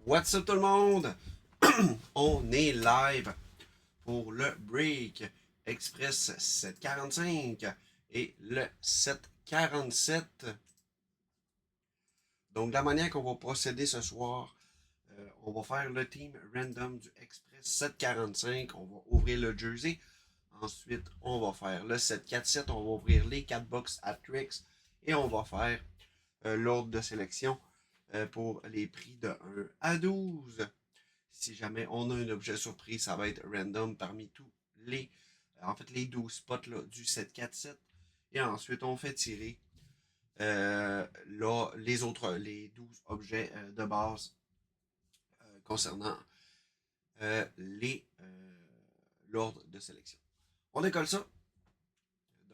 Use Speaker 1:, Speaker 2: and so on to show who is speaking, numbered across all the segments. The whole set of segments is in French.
Speaker 1: What's up tout le monde? On est live pour le Break Express 745 et le 747. Donc, de la manière qu'on va procéder ce soir, on va faire le team random du Express 745. On va ouvrir le jersey. Ensuite, on va faire le 747. On va ouvrir les 4 box at tricks. Et on va faire l'ordre de sélection pour les prix de 1 à 12. Si jamais on a un objet surprise, ça va être random parmi tous les, les 12 spots là, du 747. Et ensuite, on fait tirer là, les 12 objets de base concernant l'ordre de sélection. On décolle ça.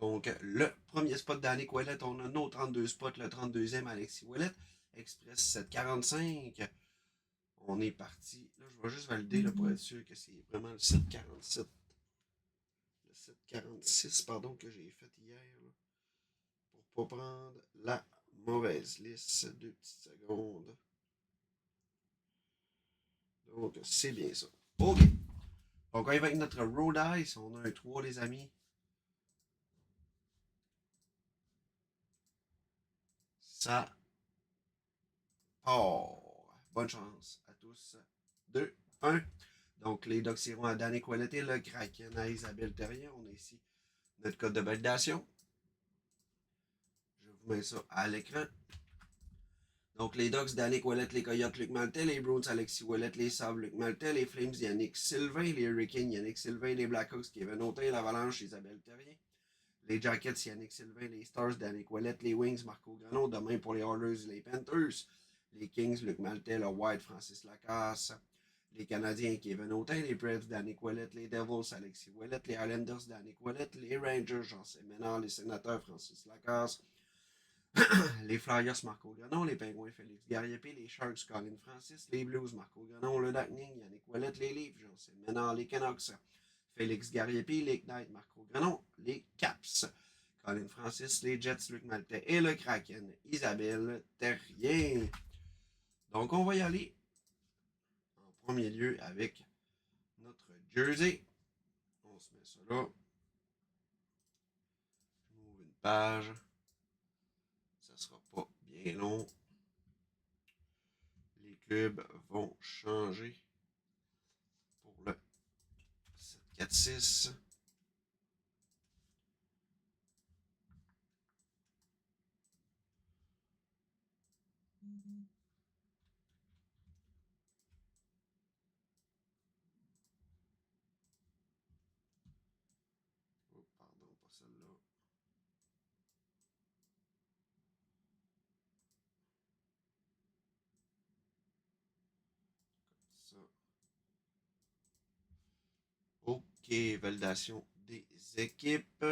Speaker 1: Donc, le premier spot d'Annick Ouellet, on a nos 32 spots, le 32e Alexis Ouellet, Express 745. On est parti. Là, je vais juste valider là, pour être sûr que c'est vraiment le 747. Le 746, pardon, que j'ai fait hier. Là, pour pas prendre la mauvaise liste. 2 petites secondes. Donc, c'est bien ça. OK. Donc, on y va avec notre Road Ice. On a un 3, les amis. Ça part. Bonne chance à tous. 2, 1. Donc, les docs iront à Danny Quality, le Kraken à Isabelle Terrien. On a ici notre code de validation. Je vous mets ça à l'écran. Donc, les Ducks d'Annick Ouellet, les Coyotes, Luc Maltais, les Bruins, Alexis Ouellet, les Sabres, Luc Maltais, les Flames, Yannick Sylvain, les Hurricanes, Yannick Sylvain, les Blackhawks, Kevin Autain, l'Avalanche, Isabelle Terrien, les Jackets, Yannick Sylvain, les Stars, d'Annick Ouellet, les Wings, Marco Granon, demain pour les Oilers, les Panthers, les Kings, Luc Maltais, le White, Francis Lacasse, les Canadiens, Kevin Autain, les Preds, d'Annick Ouellet, les Devils, Alexis Ouellet, les Islanders, d'Annick Ouellet, les Rangers, Jean-Sébastien Ménard, les Sénateurs, Francis Lacasse, les Flyers, Marco Granon, les Pingouins, Félix Garriépé, les Sharks, Colin Francis, les Blues, Marco Granon, le Lightning, Yannick Ouellet, les Leafs, Jean-Sébastien Ménard, les Canucks, Félix Garriépé, les Knights, Marco Granon, les Caps, Colin Francis, les Jets, Luc Maltais et le Kraken, Isabelle Terrien. Donc, on va y aller en premier lieu avec jersey. On se met ça là. Je m'ouvre une page. Ça sera pas bien long. Les clubs vont changer pour le 7-4-6. Oh, pardon, pas celle-là. Ça. OK, validation des équipes.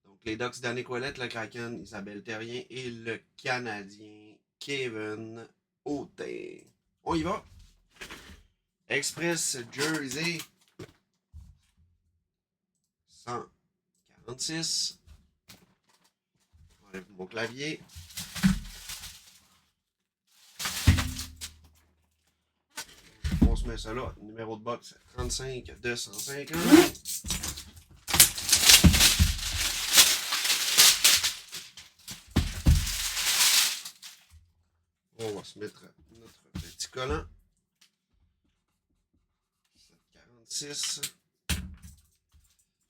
Speaker 1: Donc, les Ducks d'Annick Ouellet, le Kraken, Isabelle Terrien et le Canadien Kevin Autain. On y va. Express Jersey 146. J'enlève mon clavier. On se met ça là. Numéro de box 35 250. On va se mettre notre petit collant. 746.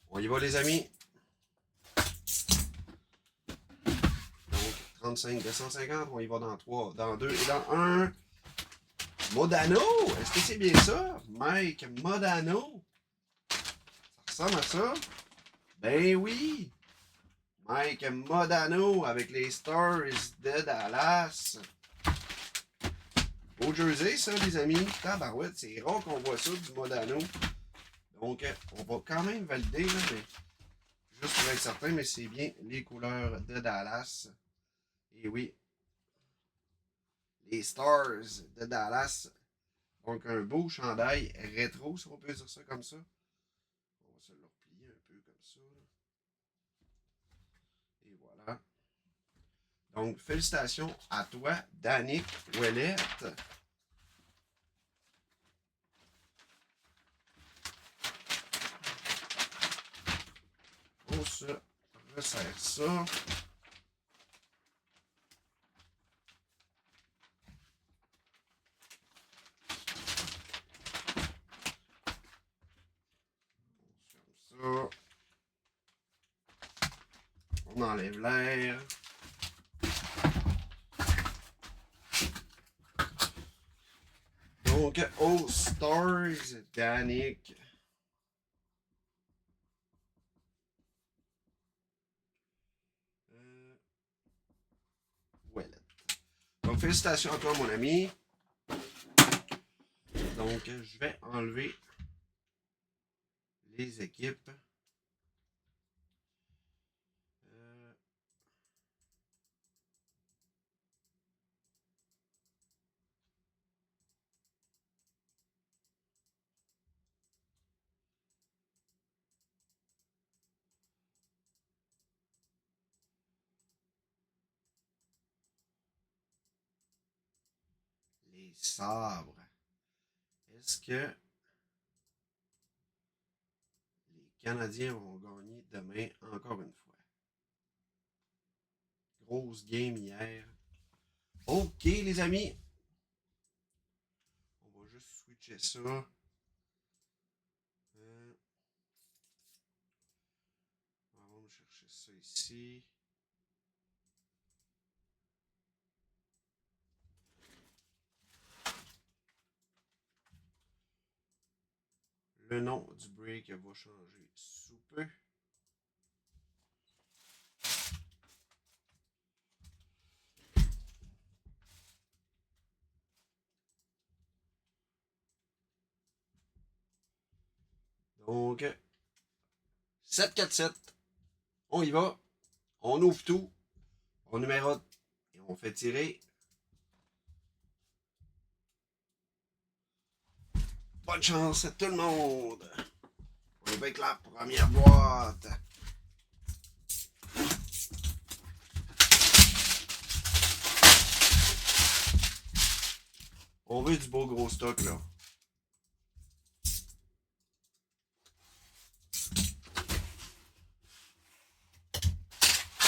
Speaker 1: On y va les amis. Donc 35 250. On y va dans 3, dans 2 et dans 1. Modano! Est-ce que c'est bien ça? Mike Modano? Ça ressemble à ça? Ben oui! Mike Modano avec les Stars de Dallas. Beau jersey, ça, les amis. Tabarouette, c'est rare qu'on voit ça, du Modano. Donc, on va quand même valider, là, mais juste pour être certain, mais c'est bien les couleurs de Dallas. Et oui, les Stars de Dallas. Donc, un beau chandail rétro, si on peut dire ça comme ça. On va se le replier un peu comme ça. Et voilà. Donc, félicitations à toi, Danick Ouellet. On se resserre ça. Ça. On enlève l'air. Donc, All Stars, Danick. Ouellet. Donc, félicitations à toi, mon ami. Donc, je vais enlever les équipes. Les sabres. Est-ce que les Canadiens vont gagner demain encore une fois? Grosse game hier. OK, les amis. On va juste switcher ça. On va chercher ça ici. Le nom du break va changer sous peu. Donc, 7-4-7. On y va. On ouvre tout. On numérote. Et on fait tirer. Bonne chance à tout le monde. On va avec la première boîte. On veut du beau gros stock, là.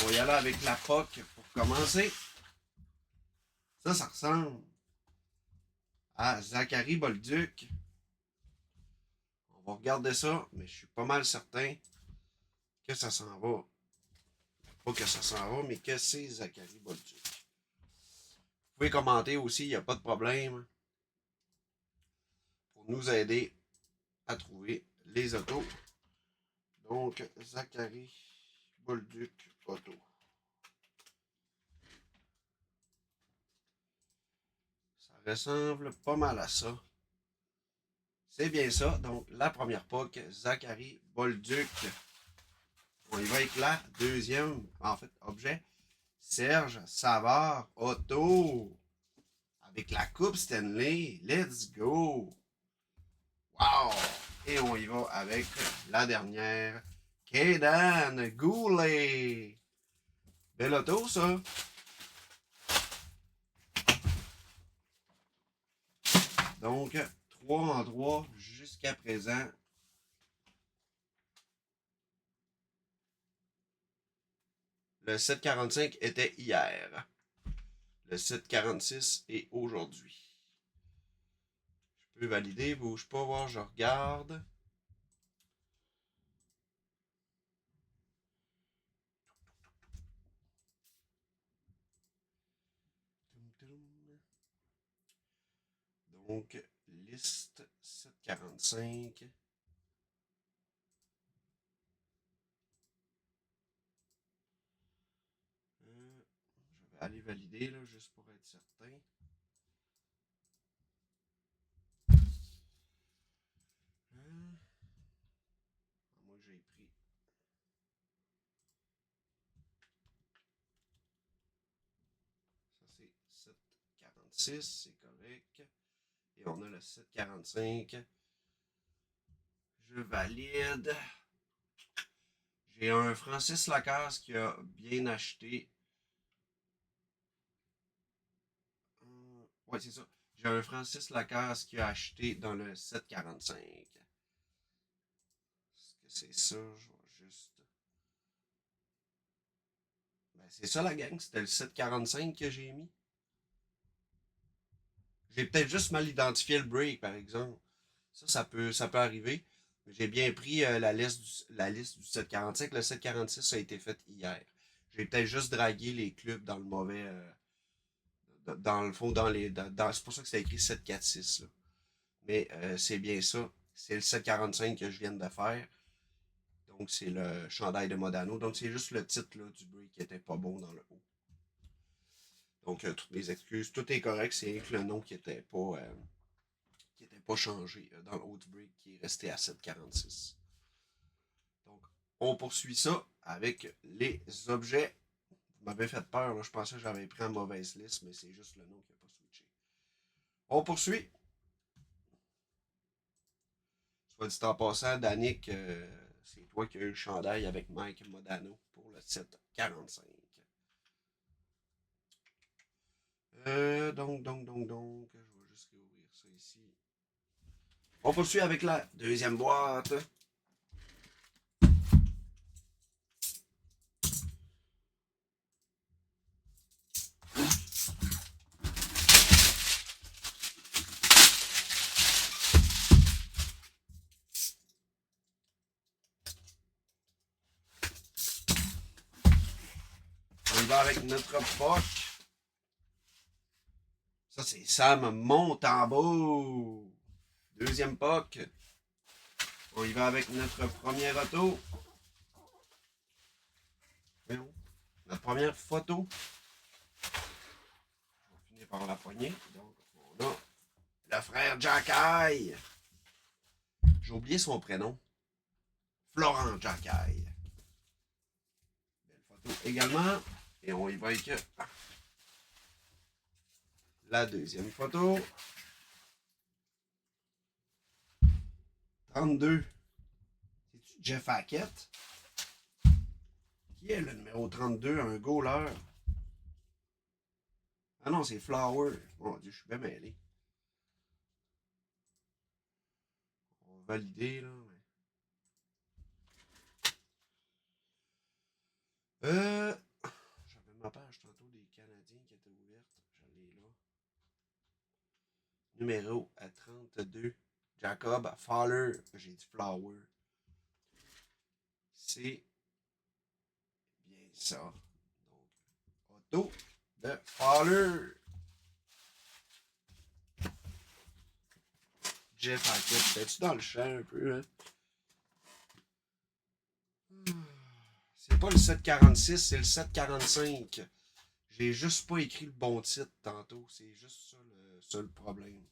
Speaker 1: On va y aller avec la POC pour commencer. Ça ressemble à Zachary Bolduc. On va regarder ça, mais je suis pas mal certain que ça s'en va. Pas que ça s'en va, mais que c'est Zachary Bolduc. Vous pouvez commenter aussi, il n'y a pas de problème. Pour nous aider à trouver les autos. Donc, Zachary Bolduc Auto. Ça ressemble pas mal à ça. C'est bien ça. Donc, la première POC, Zachary Bolduc. On y va avec la deuxième, en fait, objet. Serge Savard Auto. Avec la Coupe Stanley. Let's go! Wow! Et on y va avec la dernière. Kaden Goulet. Belle auto, ça. Donc, 3 en 3 jusqu'à présent. Le 745 était hier. Le 746 est aujourd'hui. Je peux valider, bouge pas, voir, je regarde. Donc, liste 745. Je vais aller valider, là, juste pour être certain. Moi, j'ai pris. Ça, c'est 746, c'est correct. Et on a le 745. Je valide. J'ai un Francis Lacasse qui a bien acheté. Ouais, c'est ça. J'ai un Francis Lacasse qui a acheté dans le 745. Est-ce que c'est ça? Je vais juste. Ben, c'est ça la gang, c'était le 745 que j'ai mis. J'ai peut-être juste mal identifié le break, par exemple. Ça peut arriver. J'ai bien pris la liste du 745. Le 746 a été fait hier. J'ai peut-être juste dragué les clubs dans le mauvais. Dans le fond, c'est pour ça que c'est écrit 746. Là. Mais c'est bien ça. C'est le 745 que je viens de faire. Donc, c'est le chandail de Modano. Donc, c'est juste le titre là, du break qui était pas bon dans le haut. Donc, toutes mes excuses. Tout est correct. C'est que le nom qui était pas changé dans le haut du break qui est resté à 746. Donc, on poursuit ça avec les objets. Vous m'avez fait peur. Là. Je pensais que j'avais pris une mauvaise liste, mais c'est juste le nom qui n'a pas switché. On poursuit. Soit dit en passant, Danick, c'est toi qui as eu le chandail avec Mike Modano pour le 745. Donc, je vais juste réouvrir ça ici. On poursuit avec la deuxième boîte. On y va avec notre POC. Ça, c'est Sam Montembeau. Deuxième POC. On y va avec notre première auto. Notre première photo. On va finir par la poignée. Donc, on a le frère Jacky. J'ai oublié son prénom. Florent Jacky. Belle photo également. Et on y va avec la deuxième photo. 32. C'est-tu Jeff Hackett? Qui est le numéro 32? Un goaler. Ah non, c'est Flower. Mon Dieu, je suis bien mêlé. On va valider, là. ma page tantôt des Canadiens qui étaient ouvertes. Je l'ai là. Numéro à 32. Jacob Fowler. J'ai dit Flower. C'est bien ça. Donc, auto de Fowler. Jeff Hackett. T'es-tu dans le champ un peu, hein? C'est pas le 746, c'est le 745. J'ai juste pas écrit le bon titre tantôt. C'est juste ça le seul problème.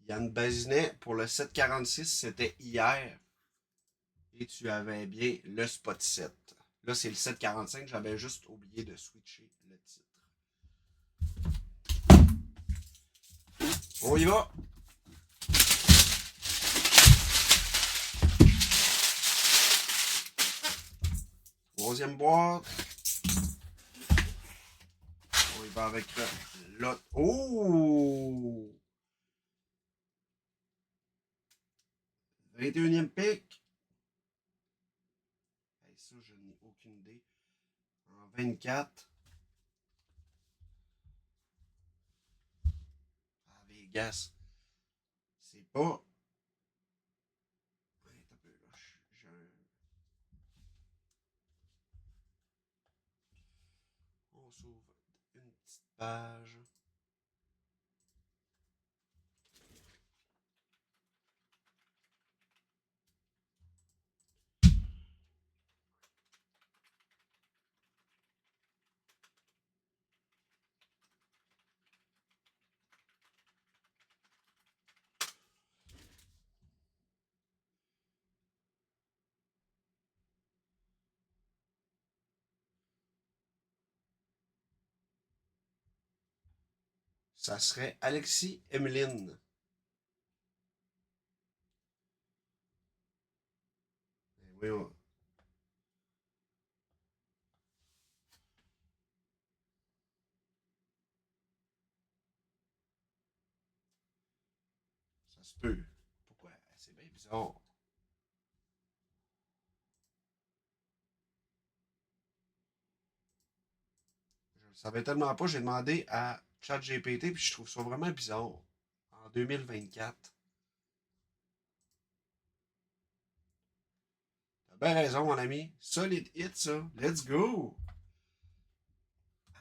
Speaker 1: Yann Bazinet, pour le 746, c'était hier. Et tu avais bien le spot 7. Là, c'est le 745. J'avais juste oublié de switcher le titre. On y va. Troisième boîte. On y va avec l'autre. Oh! 21e pick. Hey, ça, je n'ai aucune idée. En 24. À Vegas. C'est pas. Ouais, t'as peu, là. J'ai un. On s'ouvre une petite page. Ça serait Alexis Emeline. Oui, ça se peut. Pourquoi? C'est bien bizarre. Je le savais tellement pas. J'ai demandé à ChatGPT puis je trouve ça vraiment bizarre. En 2024. T'as bien raison, mon ami. Solid hit, ça. Let's go!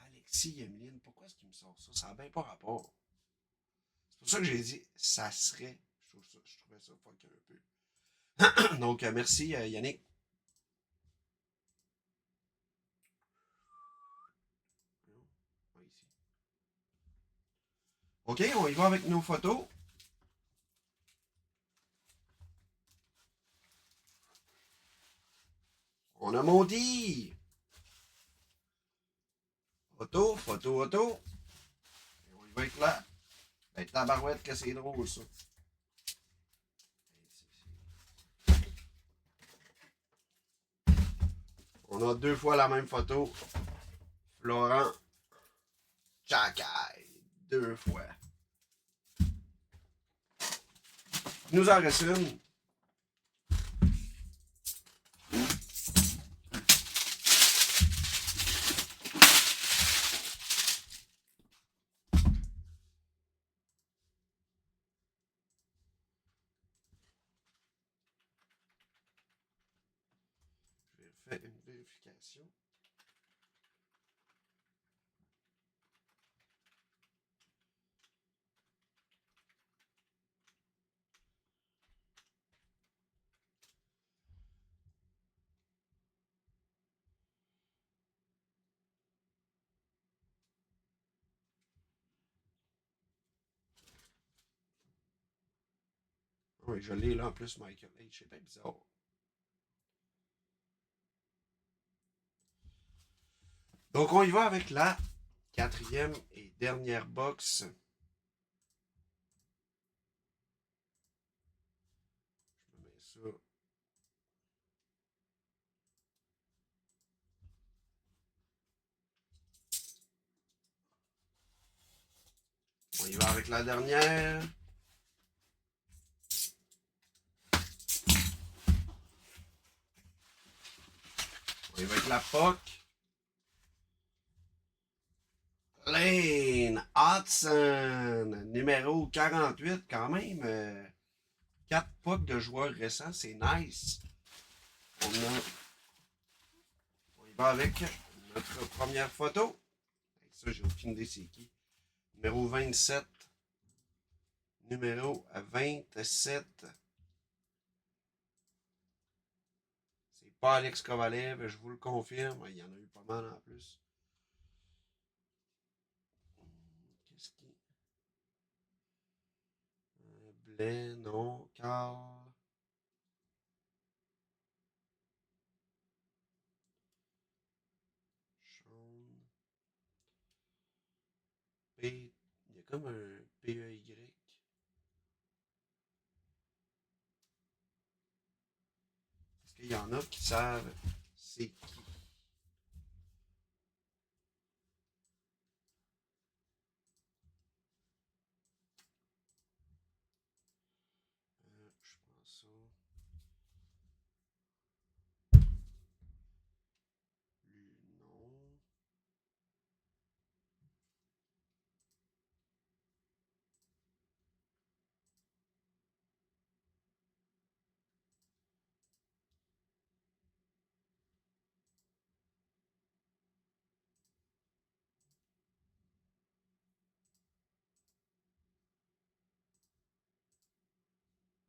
Speaker 1: Alexis Emeline, pourquoi est-ce qu'il me sort ça? Ça n'a bien pas rapport. C'est pour ça que j'ai dit ça serait. Je trouvais ça fuck un peu. Donc, merci Yannick. OK, on y va avec nos photos. On a maudit. Photo, photo, photo. Et on y va avec là. Ben, tabarouette que c'est drôle, ça. On a deux fois la même photo. Florent Chakai. Deux fois. Il nous en reste une. Je vais faire une vérification. Oui, je l'ai là en plus, Michael H. C'est bien bizarre. Donc, on y va avec la quatrième et dernière box. Je me mets ça. On y va avec la dernière. On y va avec la POC. Lane Hudson, numéro 48, quand même. 4 POC de joueurs récents, c'est nice. On y va avec notre première photo. Ça, j'ai aucune idée c'est qui. Numéro 27. Numéro 27. C'est pas Alex Kovalev, je vous le confirme. Il y en a eu pas mal en plus. Qu'est-ce qui. Blais, non. Carl. Sean. P. Il y a comme un PEY. Est-ce qu'il y en a qui savent c'est qui? Je pense ça. Lui, non.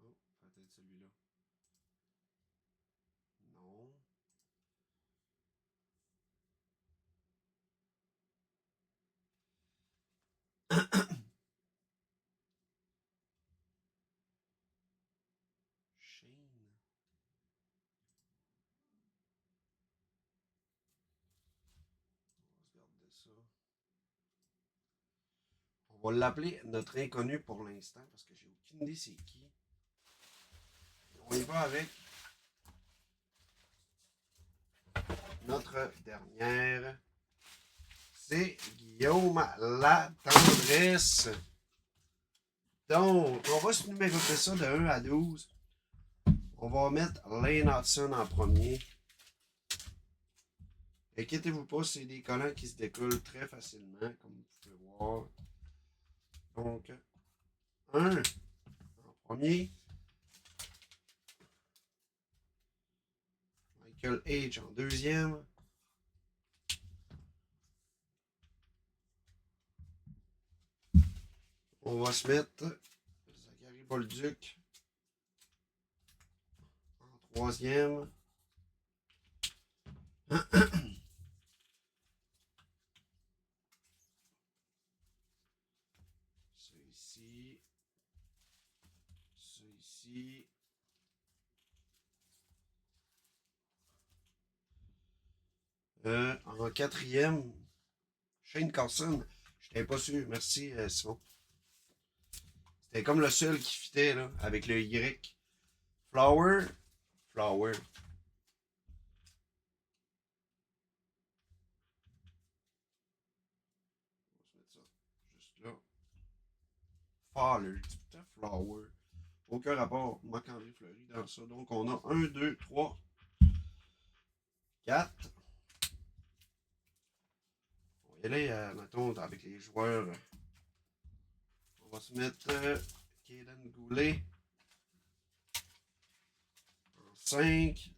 Speaker 1: Oh, peut-être celui-là. Non. Shane. On va regarder ça. On va l'appeler notre inconnu pour l'instant parce que j'ai aucune idée c'est qui. On y va avec notre dernière. C'est Guillaume Latendresse. Donc, on va se numéroter ça de 1 à 12. On va mettre Lane Hudson en premier. Inquiétez-vous pas, c'est des collants qui se décollent très facilement, comme vous pouvez voir. Donc, 1 en premier. Michael H en deuxième. On va se mettre Zachary Bolduc en troisième. Ceux-ci. Ceux-ci. En quatrième, Shane Carson. Je n'étais pas sûr. Merci, Simon. C'était comme le seul qui fitait là, avec le Y. Flower. Flower. On va se mettre ça juste là. Fowler. Putain, Flower. Aucun rapport. Marc-André Fleury dans ça. Donc on a 1, 2, 3, 4. On va y aller, mettons, avec les joueurs. On va se mettre Kaden Goulet en 5.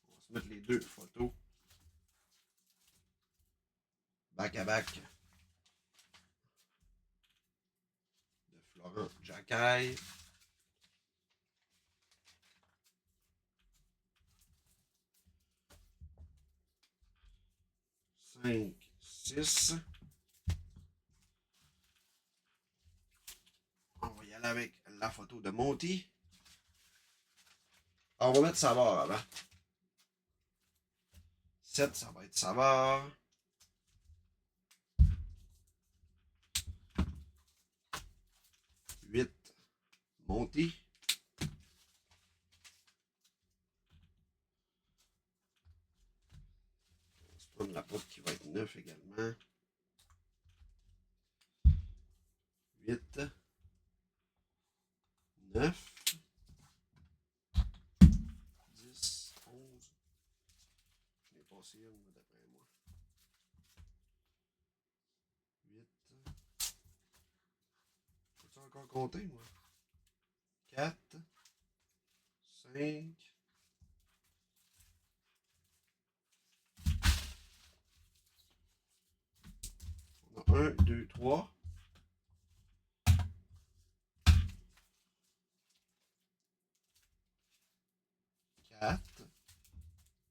Speaker 1: On va se mettre les deux photos. Back à back. De Florent Jacquet. 5, 6. On va y aller avec la photo de Monty. On va mettre Savard avant. 7, ça va être Savard. 8, Monty. prendre la POC qui va être 9 également. 8. 9. 10. 11. Je n'ai passé une d'après moi. 8. Peux-tu encore compter, moi? 4. 5. On a 1, 2, 3. 4.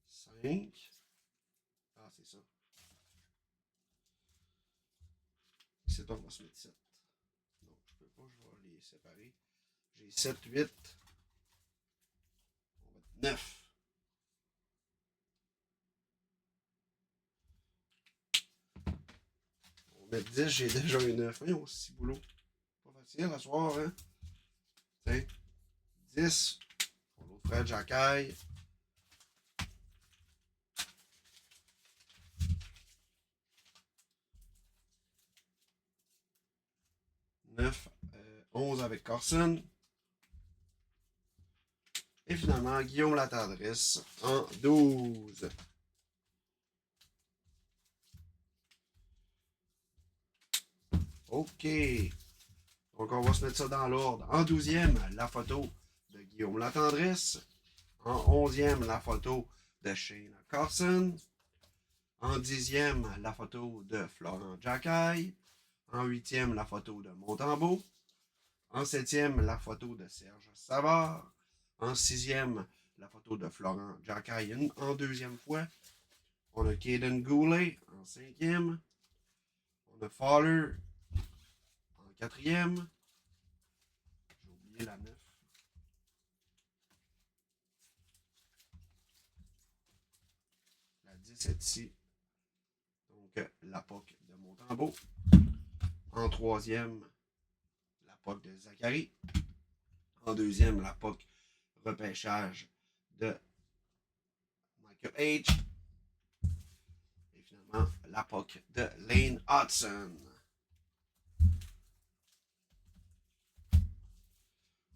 Speaker 1: 5. Ah, c'est ça. Ici, on va se mettre 7. Non, je peux pas, je vais les séparer. J'ai 7, 8. On va mettre 9. On va mettre 10, j'ai déjà un 9. Voyons, c'est boulot. Pas facile à soir, hein? Tiens. 10. Pour l'autre frère Jacaille. 9. 11 avec Carson. Et finalement, Guillaume Latendresse en 12. OK. Donc, on va se mettre ça dans l'ordre. En 12e, la photo de Guillaume Latendresse. En 11e, la photo de Shane Carson. En 10e, la photo de Florent Jacaille. En 8e, la photo de Montembeault. En 7e, la photo de Serge Savard. En 6e, la photo de Florent Jacaille en deuxième fois. On a Caden Goulet en 5e. On a Fowler en 4e. J'ai oublié la 9. La 10 est ici. Donc, la POC de Montembeault. En 3e, la POC de Zachary. En 2e, la POC repêchage de Michael H. Et finalement, la POC de Lane Hudson.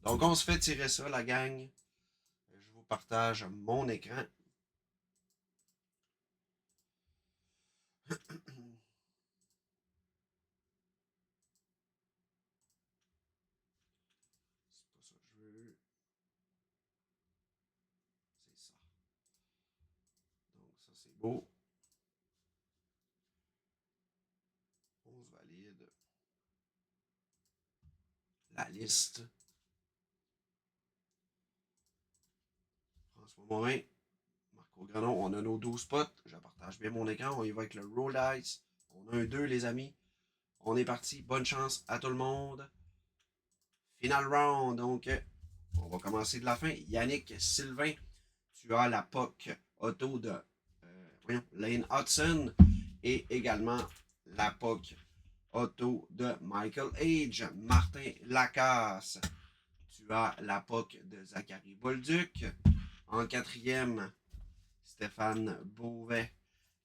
Speaker 1: Donc, on se fait tirer ça, la gang. Je vous partage mon écran. C'est pas ça que je veux. C'est ça. Donc, ça, c'est beau. 11 valide. La liste. François Morin. Marco Granon. On a nos 12 spots. Je partage bien mon écran. On y va avec le Roll Dice. On a un 2, les amis. On est parti. Bonne chance à tout le monde. Final round. Donc, on va commencer de la fin. Yannick Sylvain. Tu as la POC auto de Lane Hudson. Et également la POC auto de Michael Age. Martin Lacasse. Tu as la POC de Zachary Bolduc. En 4e, Stéphane Beauvais.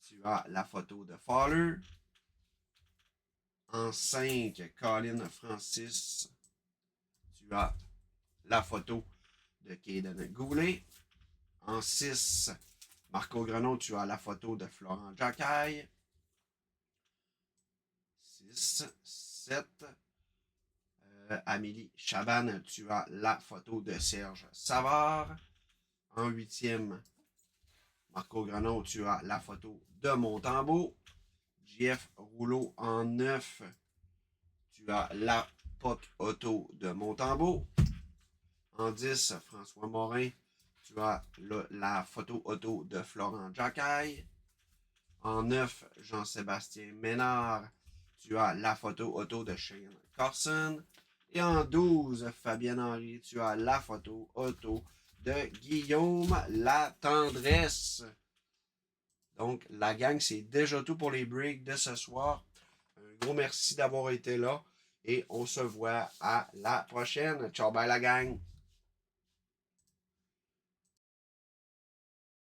Speaker 1: Tu as la photo de Fowler. En 5, Colin Francis. Tu as la photo de Caden Goulet. En 6, Marco Grenon, tu as la photo de Florent Jacaille. 6, 7. Amélie Chaban, tu as la photo de Serge Savard. En 8e, Marco Grenon, tu as la photo de Montembeault. JF Rouleau en 9. Tu as la POC auto de Montembeault. En 10, François Morin. Tu as la photo auto de Florent Jacaille. En 9, Jean-Sébastien Ménard. Tu as la photo auto de Shane Carson. Et en 12, Fabienne Henry. Tu as la photo auto de Guillaume Latendresse. Donc, la gang, c'est déjà tout pour les breaks de ce soir. Un gros merci d'avoir été là. Et on se voit à la prochaine. Ciao, bye la gang!